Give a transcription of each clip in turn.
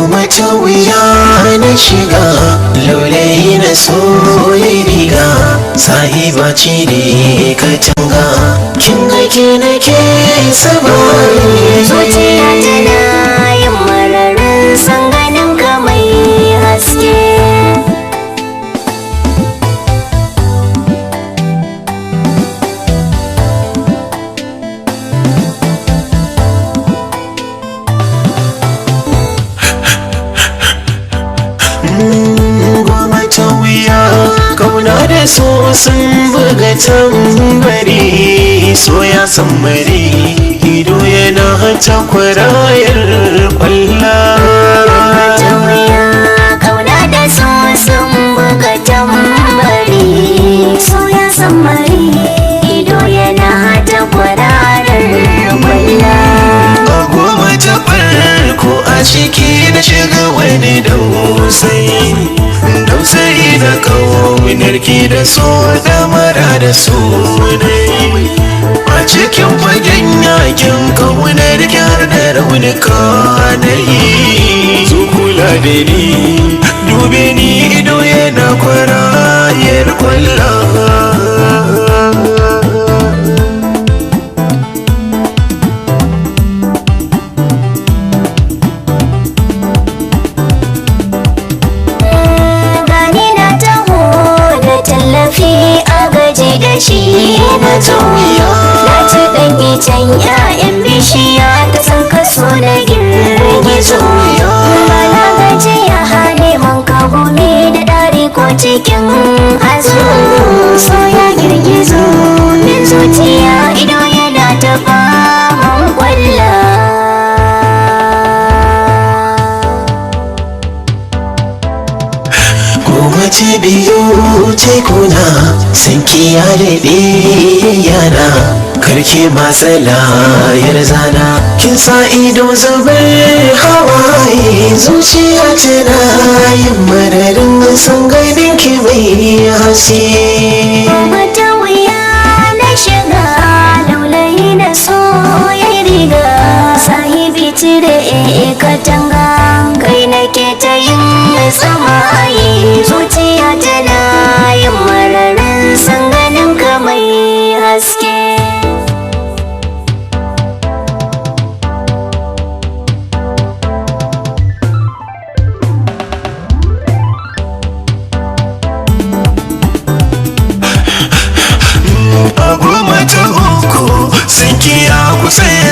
goma ta wuya na shiga laulayi na soyi riga sahiba ce da katanga kin ake nake sabari zuciya tana yin mararin san ganin ka mai haske goma ta wuya kauna da so sun buga tambari so ya sammari ido yana hata kwarayar kwalla ta wuya kauna da so sun buga tambari so ya sammari ido yana hata kwararar kwalla a goma ta farko a ciki na shiga wani dausayi na kaunar ki da so da mara da so a cikin fagen yakin kaunar kyar da raunuka na yi su kula da ni dube ni ido yana kwarayar kwalla shi na tauya na ci dan icen 'ya'yan bishiya ta san kaso na girgizo ba na gaji ya hane man kagumi da dari ko cikin azu so ya girgizo min zuciya ido yana taɓa man kwalla ce biyu tekuna sanki ya daɗe yana karke matsala yar zana kin sa ido zubar hawaye zuciya tana yin mararin san ganin ki mai haske wata wuya na shiga laulayi na so ya riga sahibi cire katanga kai nake ta yin tsamaye zuciya tana yin mararin san ganin ka mai haske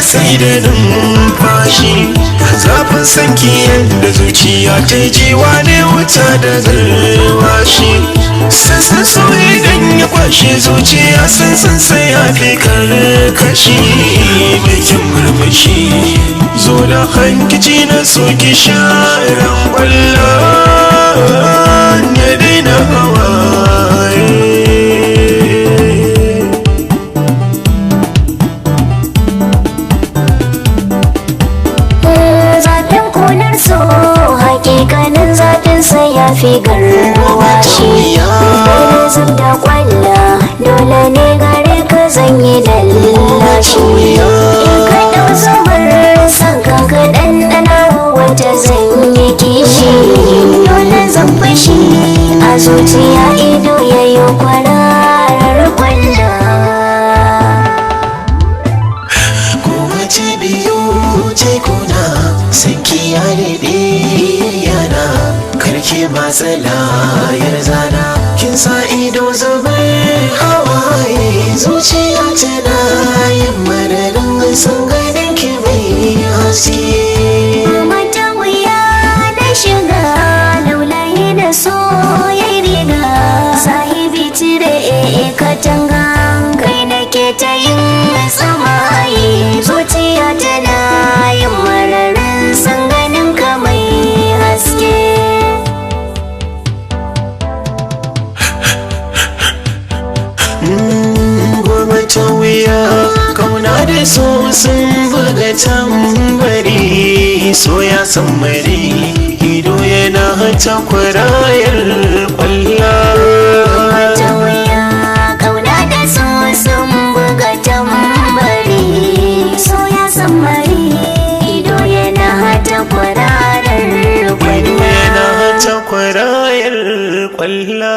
sai da numfashi zafin sanki yadda zuciya ta jiwa ne wuta da garwashi sassan so idan ya kwashe zuciya sassan sai ya fi karkashi bikin murmushi zo da hankici na soki sharan kwallon ya daina hawaye hakikanin zafin sai ya fi garwashi dole zub da kwalla dole ne gare ka zanyi lallashi in ka dau zubar san ka ka ɗanɗana wata zanyi kishi dole zan fashi a zuciya ido ya yi kwararar kwalla kowace biyu tekuna sanki ya daɗe yana karke matsala yar zana kin sa ido zubar hawaye zuciya tana yin mararin san ganin ki mai haske mata wuya na shiga laulayi da so ya riga sahibi cire katanga kai nake ta yin tsamaye zuciya tana yin mararin san ganin ka mai haske goma ta wuya kauna da so sun buga tambari so ya sammari ido yana hata kwarayar kwalla ta wuya kauna da so sun buga tambari so ya sammari ido yana hata kwararar 'yar kwalla